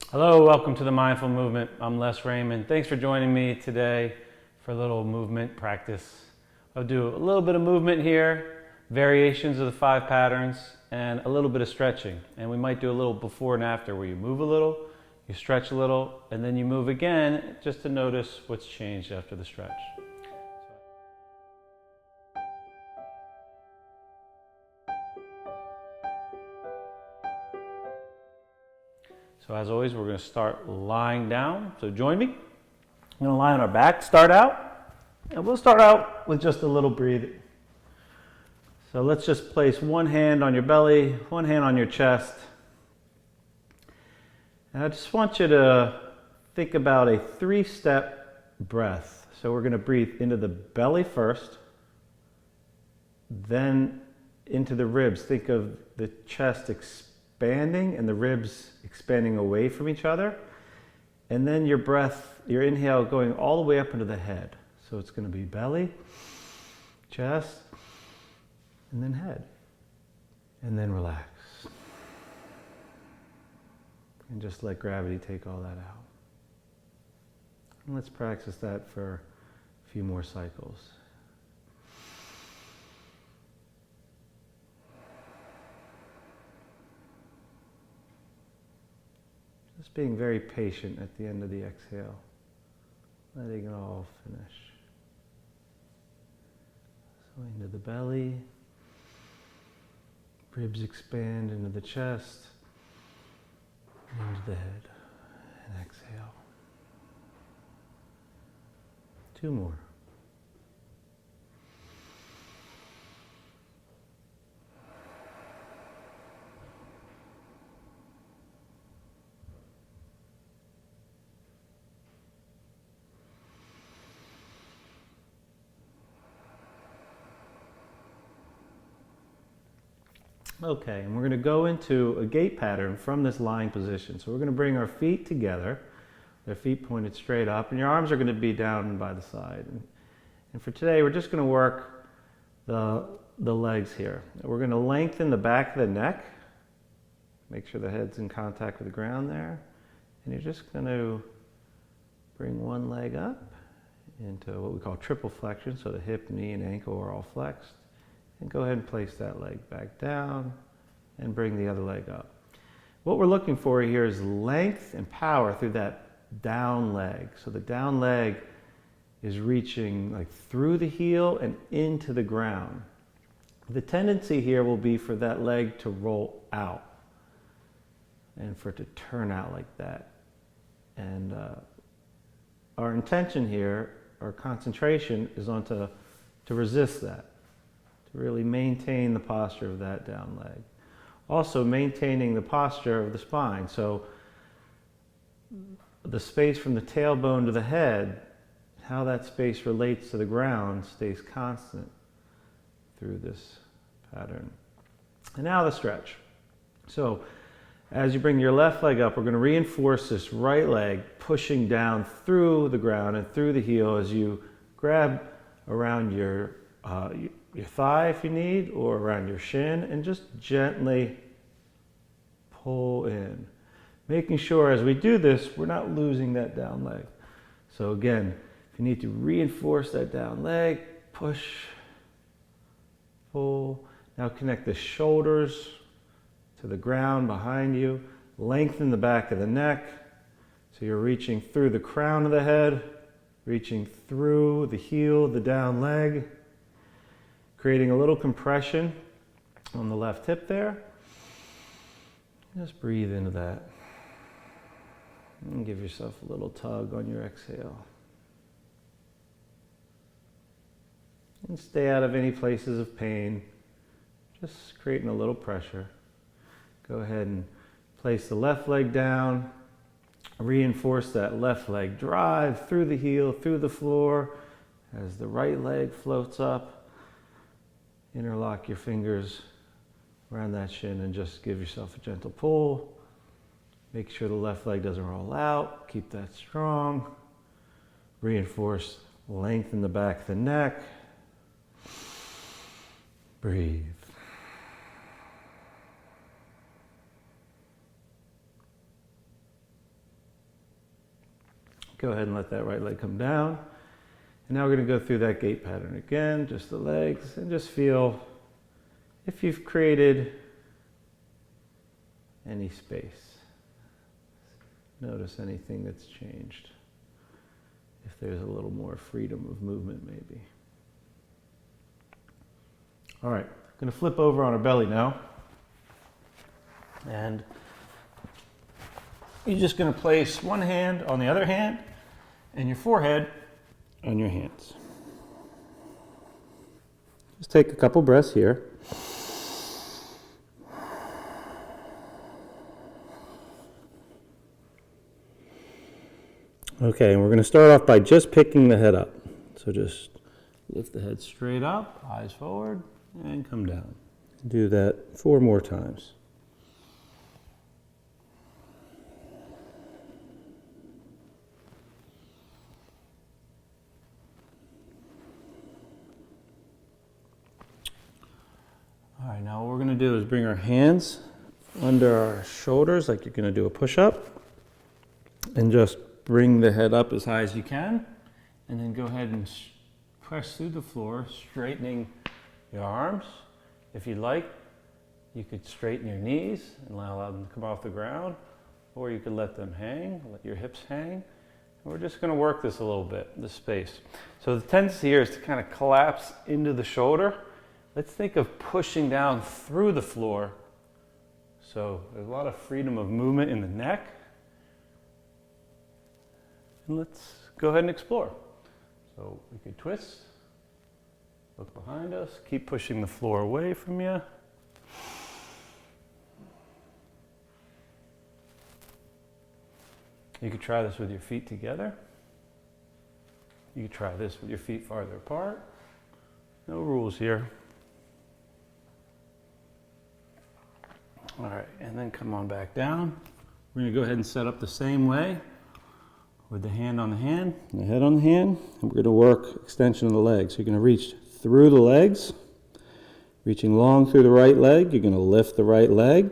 Hello, welcome to the Mindful Movement. I'm Les Raymond. Thanks for joining me today for a little movement practice. I'll do a little bit of movement here, variations of the 5 patterns, and a little bit of stretching. And we might do a little before and after where you move a little, you stretch a little, and then you move again just to notice what's changed after the stretch. So as always, we're going to start lying down. So join me. I'm going to lie on our back, start out, and we'll start out with just a little breathing. So let's just place one hand on your belly, one hand on your chest. And I just want you to think about a 3-step breath. So we're going to breathe into the belly first, then into the ribs. Think of the chest expanding and the ribs expanding away from each other. And then your breath, your inhale going all the way up into the head. So it's going to be belly, chest, and then head. And then relax. And just let gravity take all that out. And let's practice that for a few more cycles. Just being very patient at the end of the exhale, letting it all finish. So into the belly, ribs expand into the chest, into the head, and exhale. 2 more. Okay, and we're going to go into a gate pattern from this lying position. So we're going to bring our feet together, their feet pointed straight up, and your arms are going to be down by the side. And for today, we're just going to work the legs here. We're going to lengthen the back of the neck, make sure the head's in contact with the ground there, and you're just going to bring one leg up into what we call triple flexion, so the hip, knee, and ankle are all flexed. And go ahead and place that leg back down and bring the other leg up. What we're looking for here is length and power through that down leg. So the down leg is reaching like through the heel and into the ground. The tendency here will be for that leg to roll out and for it to turn out like that. And our intention here, our concentration is on to resist that. To really maintain the posture of that down leg. Also maintaining the posture of the spine. So the space from the tailbone to the head, how that space relates to the ground stays constant through this pattern. And now the stretch. So as you bring your left leg up, we're going to reinforce this right leg pushing down through the ground and through the heel as you grab around your thigh if you need, or around your shin, and just gently pull in. Making sure as we do this, we're not losing that down leg. So again, if you need to reinforce that down leg, push, pull. Now connect the shoulders to the ground behind you. Lengthen the back of the neck. So you're reaching through the crown of the head, reaching through the heel, the down leg. Creating a little compression on the left hip there. Just breathe into that. And give yourself a little tug on your exhale. And stay out of any places of pain. Just creating a little pressure. Go ahead and place the left leg down. Reinforce that left leg. Drive through the heel, through the floor as the right leg floats up. Interlock your fingers around that shin and just give yourself a gentle pull. Make sure the left leg doesn't roll out. Keep that strong. Reinforce, lengthen the back of the neck. Breathe. Go ahead and let that right leg come down. And now we're going to go through that gait pattern again, just the legs, and just feel if you've created any space. Notice anything that's changed. If there's a little more freedom of movement, maybe. All right, going to flip over on our belly now. And you're just going to place one hand on the other hand and your forehead on your hands. Just take a couple breaths here. Okay, and we're going to start off by just picking the head up. So just lift the head straight up, eyes forward, and come down. Do that 4 more times. All right, now what we're going to do is bring our hands under our shoulders like you're going to do a push-up, and just bring the head up as high as you can, and then go ahead and press through the floor, straightening your arms. If you'd like, you could straighten your knees and allow them to come off the ground, or you could let them hang, let your hips hang. And we're just going to work this a little bit, this space. So the tendency here is to kind of collapse into the shoulder. Let's think of pushing down through the floor. So there's a lot of freedom of movement in the neck. And let's go ahead and explore. So we could twist, look behind us, keep pushing the floor away from you. You could try this with your feet together. You could try this with your feet farther apart. No rules here. All right, and then come on back down. We're going to go ahead and set up the same way with the hand on the hand, and the head on the hand, and we're going to work extension of the legs. So you're going to reach through the legs, reaching long through the right leg. You're going to lift the right leg.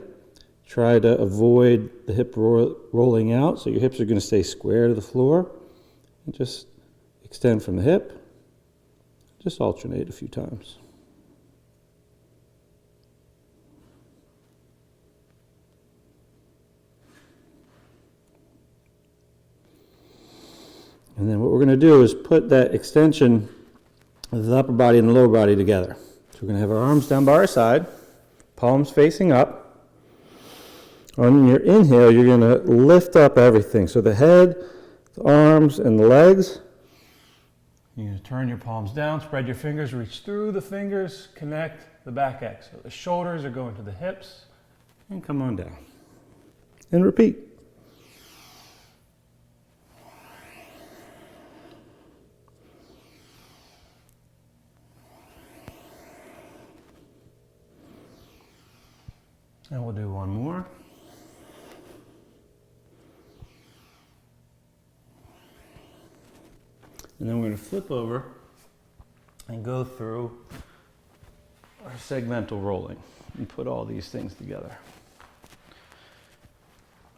Try to avoid the hip rolling out, so your hips are going to stay square to the floor. And just extend from the hip. Just alternate a few times. And then what we're going to do is put that extension of the upper body and the lower body together. So we're going to have our arms down by our side, palms facing up. On your inhale, you're going to lift up everything. So the head, the arms, and the legs. You're going to turn your palms down, spread your fingers, reach through the fingers, connect the back X. So the shoulders are going to the hips, and come on down. And repeat. And we'll do one more. And then we're going to flip over and go through our segmental rolling and put all these things together.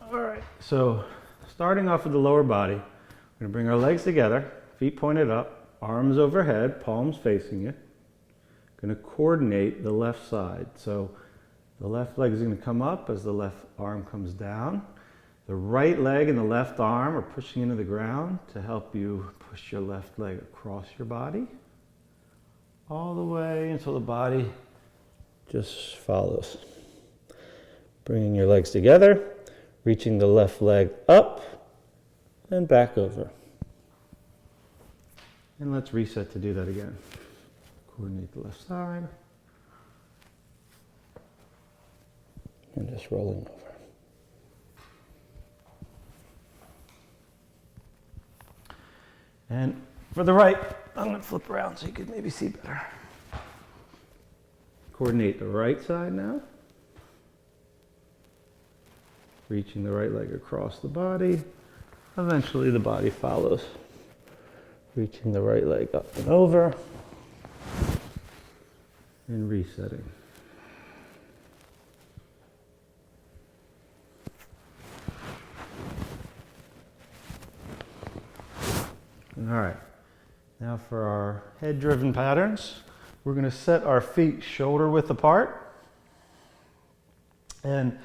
All right, so starting off with the lower body, we're going to bring our legs together, feet pointed up, arms overhead, palms facing you. Going to coordinate the left side. So the left leg is going to come up as the left arm comes down. The right leg and the left arm are pushing into the ground to help you push your left leg across your body, all the way until the body just follows. Bringing your legs together, reaching the left leg up and back over. And let's reset to do that again. Coordinate the left side. And just rolling over. And for the right, I'm going to flip around so you can maybe see better. Coordinate the right side now. Reaching the right leg across the body. Eventually the body follows. Reaching the right leg up and over. And resetting. All right, now for our head-driven patterns, we're going to set our feet shoulder width apart. And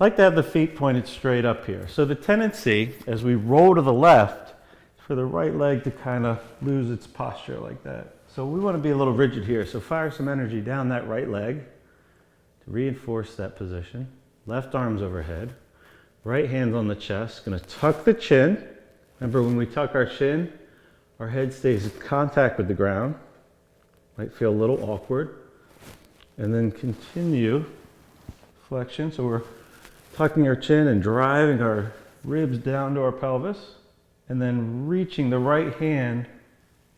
I like to have the feet pointed straight up here. So the tendency, as we roll to the left, is for the right leg to kind of lose its posture like that. So we want to be a little rigid here. So fire some energy down that right leg to reinforce that position. Left arm's overhead. Right hand's on the chest. Going to tuck the chin. Remember, when we tuck our chin, our head stays in contact with the ground. Might feel a little awkward. And then continue flexion. So we're tucking our chin and driving our ribs down to our pelvis. And then reaching the right hand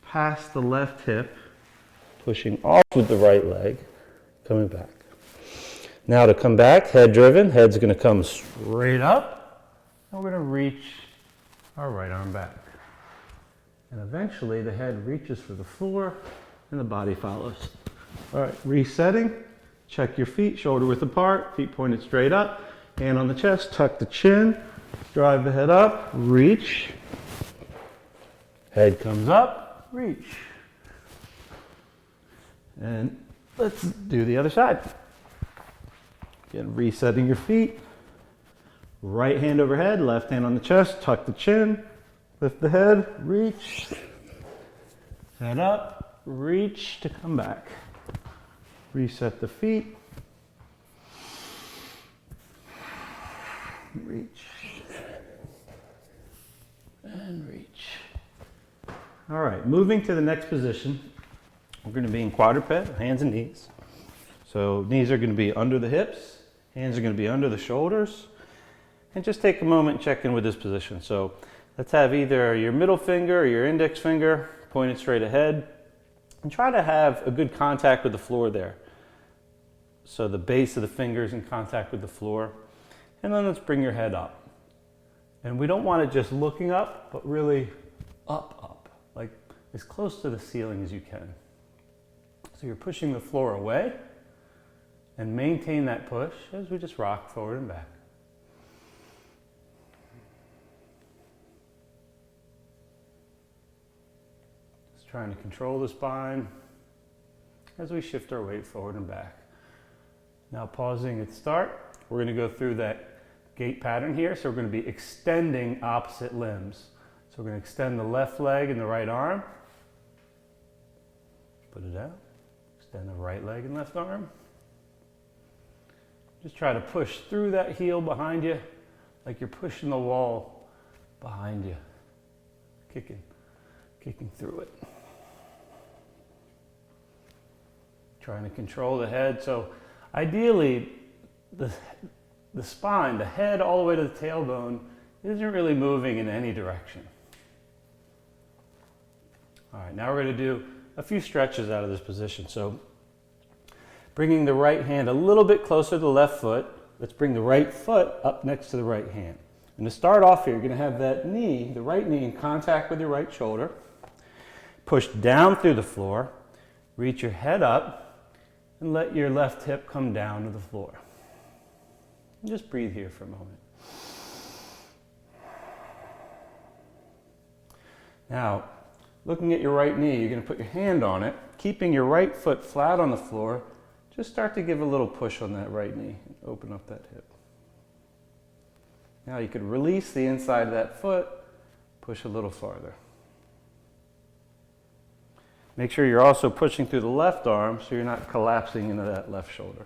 past the left hip, pushing off with the right leg, coming back. Now to come back, head driven, head's going to come straight up, and we're going to reach our right arm back. And eventually the head reaches for the floor and the body follows. All right, resetting, check your feet, shoulder width apart, feet pointed straight up, hand on the chest, tuck the chin, drive the head up, reach, head comes up, reach. And let's do the other side. Again, resetting your feet. Right hand overhead, left hand on the chest, tuck the chin, lift the head, reach, head up, reach to come back. Reset the feet. Reach. And reach. All right, moving to the next position. We're going to be in quadruped, hands and knees. So knees are going to be under the hips, hands are going to be under the shoulders. And just take a moment and check in with this position. So let's have either your middle finger or your index finger pointed straight ahead. And try to have a good contact with the floor there. So the base of the fingers in contact with the floor. And then let's bring your head up. And we don't want it just looking up, but really up, like as close to the ceiling as you can. So you're pushing the floor away and maintain that push as we just rock forward and back. Just trying to control the spine as we shift our weight forward and back. Now pausing at start, we're going to go through that gait pattern here. So we're going to be extending opposite limbs. So we're going to extend the left leg and the right arm. Put it out. Extend the right leg and left arm. Just try to push through that heel behind you, like you're pushing the wall behind you. Kicking through it. Trying to control the head. So ideally, the spine, the head all the way to the tailbone, isn't really moving in any direction. All right, now we're going to do a few stretches out of this position. So bringing the right hand a little bit closer to the left foot, let's bring the right foot up next to the right hand. And to start off here, you're going to have that knee, the right knee in contact with your right shoulder. Push down through the floor, reach your head up, and let your left hip come down to the floor. And just breathe here for a moment. Now, looking at your right knee, you're going to put your hand on it, keeping your right foot flat on the floor. Just start to give a little push on that right knee and open up that hip. Now you could release the inside of that foot, push a little farther. Make sure you're also pushing through the left arm so you're not collapsing into that left shoulder.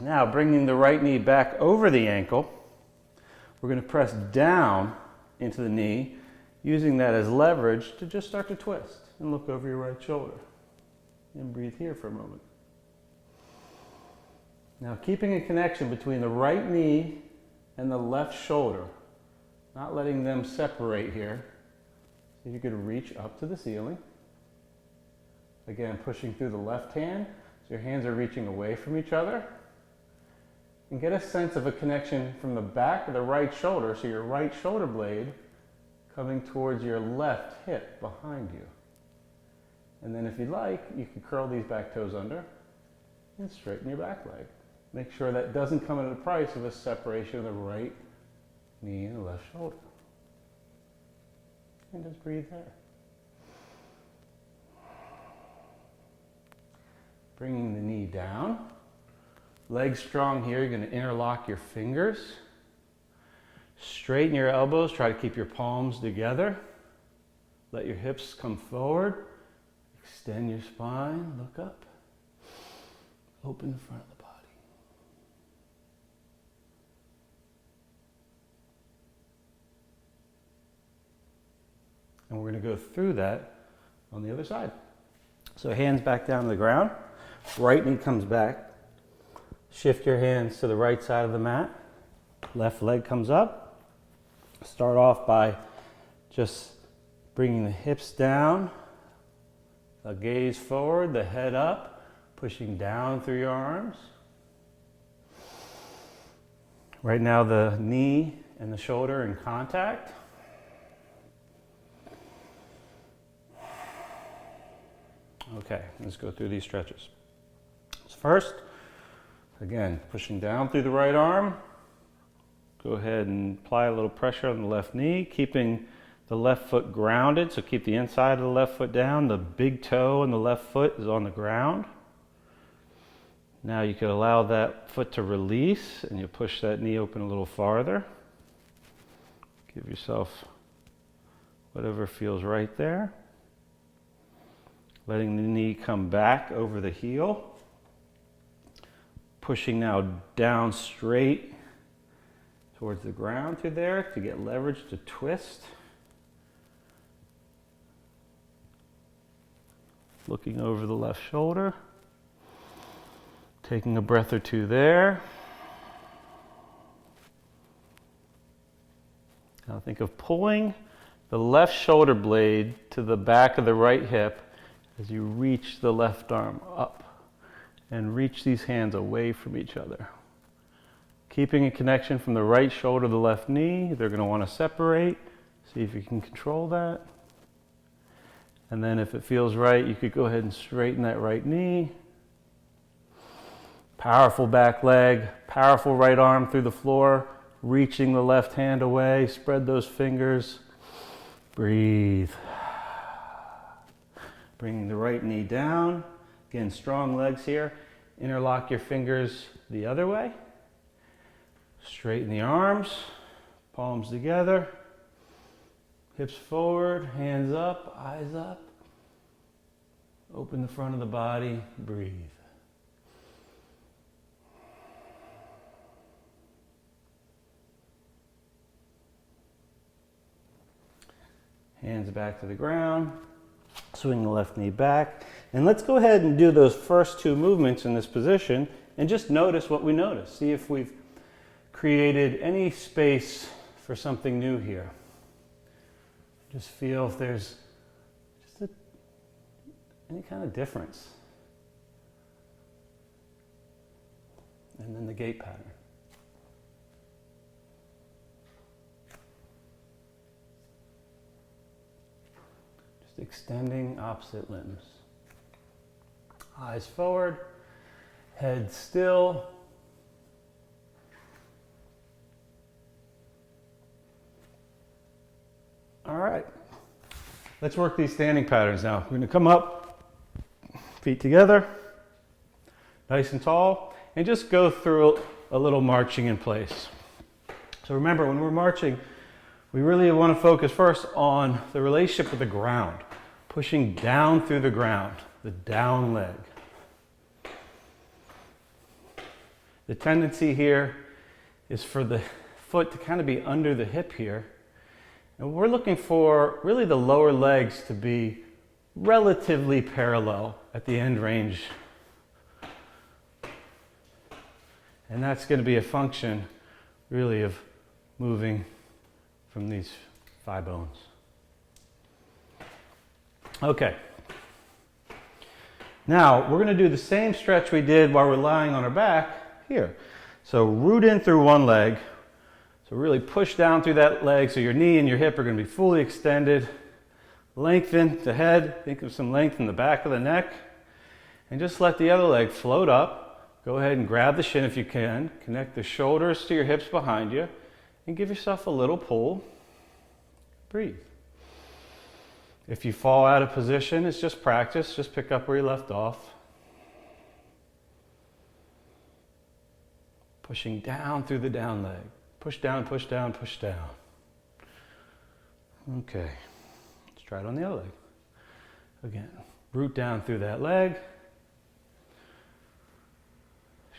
Now bringing the right knee back over the ankle, we're going to press down into the knee, using that as leverage to just start to twist and look over your right shoulder. And breathe here for a moment. Now keeping a connection between the right knee and the left shoulder, not letting them separate here. So you could reach up to the ceiling. Again, pushing through the left hand, so your hands are reaching away from each other. And get a sense of a connection from the back of the right shoulder, so your right shoulder blade coming towards your left hip behind you. And then if you like, you can curl these back toes under and straighten your back leg. Make sure that doesn't come at the price of a separation of the right knee and the left shoulder. And just breathe there. Bringing the knee down. Legs strong here. You're going to interlock your fingers. Straighten your elbows. Try to keep your palms together. Let your hips come forward. Extend your spine. Look up. Open the front of the body. And we're going to go through that on the other side. So hands back down to the ground. Right knee comes back. Shift your hands to the right side of the mat. Left leg comes up. Start off by just bringing the hips down. The gaze forward, the head up, pushing down through your arms. Right now the knee and the shoulder in contact. Okay, let's go through these stretches. So first, again, pushing down through the right arm. Go ahead and apply a little pressure on the left knee, keeping the left foot grounded. So keep the inside of the left foot down. The big toe in the left foot is on the ground. Now you could allow that foot to release and you push that knee open a little farther. Give yourself whatever feels right there. Letting the knee come back over the heel. Pushing now down straight towards the ground through there to get leverage to twist. Looking over the left shoulder. Taking a breath or two there. Now think of pulling the left shoulder blade to the back of the right hip as you reach the left arm up and reach these hands away from each other. Keeping a connection from the right shoulder to the left knee. They're going to want to separate. See if you can control that. And then if it feels right, you could go ahead and straighten that right knee. Powerful back leg, powerful right arm through the floor, reaching the left hand away. Spread those fingers. Breathe. Bringing the right knee down. Again, strong legs here. Interlock your fingers the other way. Straighten the arms, palms together, hips forward, hands up, eyes up. Open the front of the body, breathe. Hands back to the ground. Swing the left knee back. And let's go ahead and do those first two movements in this position and just notice what we notice. See if we've created any space for something new here. Just feel if there's just any kind of difference. And then the gait pattern. Just extending opposite limbs. Eyes forward, head still. All right, let's work these standing patterns now. We're going to come up, feet together, nice and tall, and just go through a little marching in place. So remember, when we're marching, we really want to focus first on the relationship with the ground, pushing down through the ground, the down leg. The tendency here is for the foot to kind of be under the hip here. And we're looking for really the lower legs to be relatively parallel at the end range. And that's going to be a function really of moving from these thigh bones. Okay. Now we're going to do the same stretch we did while we're lying on our back here. So root in through one leg. So really push down through that leg so your knee and your hip are going to be fully extended. Lengthen the head. Think of some length in the back of the neck. And just let the other leg float up. Go ahead and grab the shin if you can. Connect the shoulders to your hips behind you. And give yourself a little pull. Breathe. If you fall out of position, it's just practice. Just pick up where you left off. Pushing down through the down leg. Push down, push down, push down. Okay, let's try it on the other leg. Again, root down through that leg.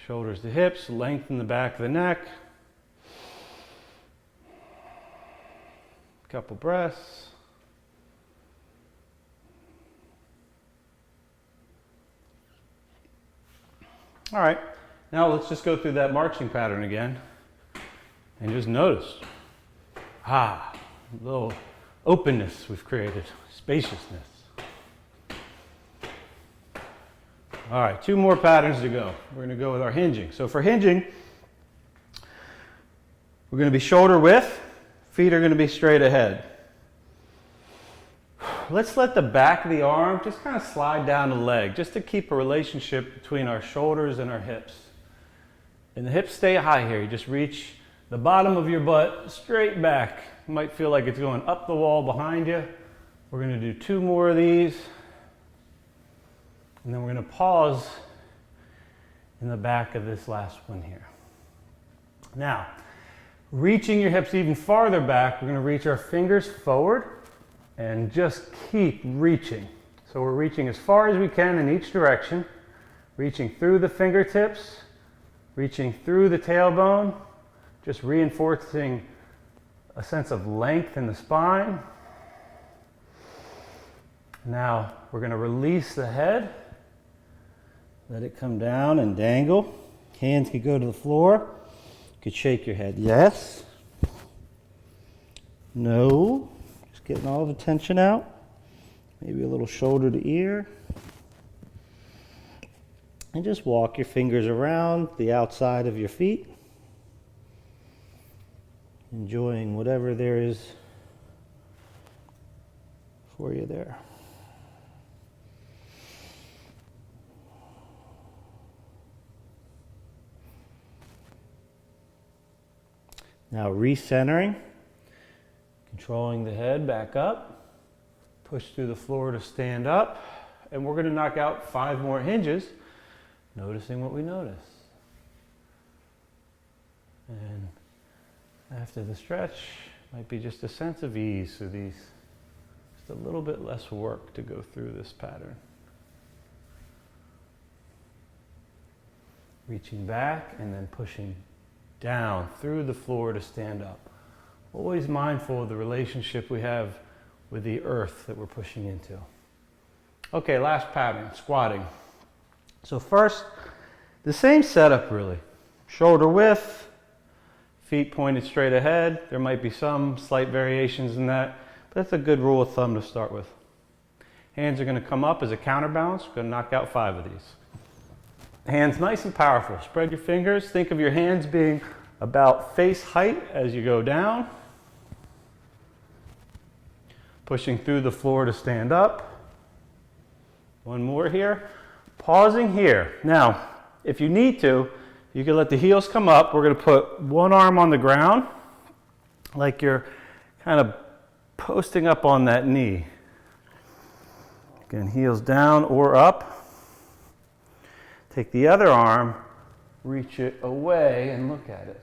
Shoulders to hips, lengthen the back of the neck. Couple breaths. All right, now let's just go through that marching pattern again and just notice. A little openness we've created, spaciousness. All right, 2 more patterns to go. We're going to go with our hinging. So for hinging, we're going to be shoulder width, feet are going to be straight ahead. Let's let the back of the arm just kind of slide down the leg, just to keep a relationship between our shoulders and our hips. And the hips stay high here. You just reach the bottom of your butt straight back. You might feel like it's going up the wall behind you. We're going to do 2 more of these. And then we're going to pause in the back of this last one here. Now, reaching your hips even farther back, we're going to reach our fingers forward and just keep reaching. So we're reaching as far as we can in each direction, reaching through the fingertips, reaching through the tailbone, just reinforcing a sense of length in the spine. Now we're going to release the head, let it come down and dangle. Hands could go to the floor. You could shake your head. Yes. No. Just getting all the tension out. Maybe a little shoulder to ear. And just walk your fingers around the outside of your feet. Enjoying whatever there is for you there. Now recentering, controlling the head back up, push through the floor to stand up, and we're going to knock out 5 more hinges, noticing what we notice. And after the stretch, might be just a sense of ease through these, just a little bit less work to go through this pattern. Reaching back and then pushing down through the floor to stand up. Always mindful of the relationship we have with the earth that we're pushing into. Okay, last pattern, squatting. So first, the same setup really. Shoulder width, feet pointed straight ahead. There might be some slight variations in that, but that's a good rule of thumb to start with. Hands are going to come up as a counterbalance. We're going to knock out 5 of these. Hands nice and powerful. Spread your fingers. Think of your hands being about face height as you go down. Pushing through the floor to stand up. 1 more here. Pausing here. Now, if you need to, you can let the heels come up. We're going to put 1 arm on the ground, like you're kind of posting up on that knee. Again, heels down or up. Take the other arm, reach it away, and look at it.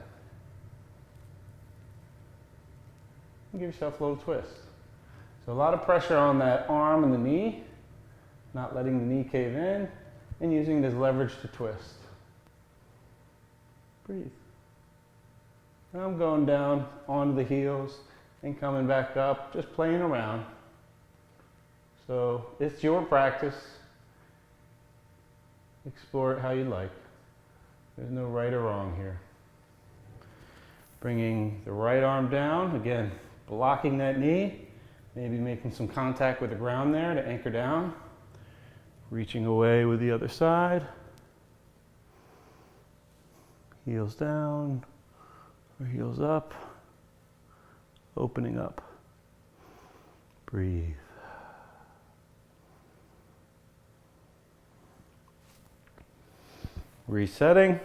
And give yourself a little twist. So a lot of pressure on that arm and the knee, not letting the knee cave in, and using this leverage to twist. Breathe. And I'm going down onto the heels and coming back up, just playing around. So it's your practice. Explore it how you like. There's no right or wrong here. Bringing the right arm down, again, blocking that knee, maybe making some contact with the ground there to anchor down. Reaching away with the other side. Heels down, or heels up. Opening up. Breathe. Resetting,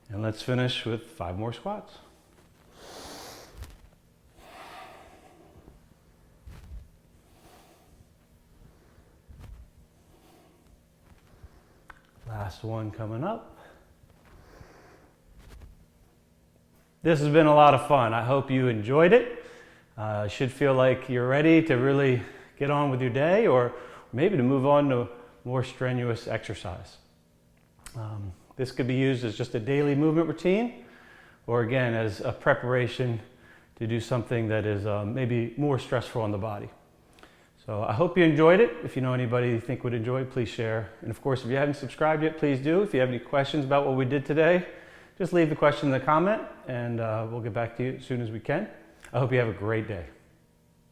and let's finish with 5 more squats. Last one coming up. This has been a lot of fun. I hope you enjoyed it. Should feel like you're ready to really get on with your day, or maybe to move on to more strenuous exercise. This could be used as just a daily movement routine, or again, as a preparation to do something that is maybe more stressful on the body. So I hope you enjoyed it. If you know anybody you think would enjoy it, please share. And of course, if you haven't subscribed yet, please do. If you have any questions about what we did today, just leave the question in the comment, and we'll get back to you as soon as we can. I hope you have a great day.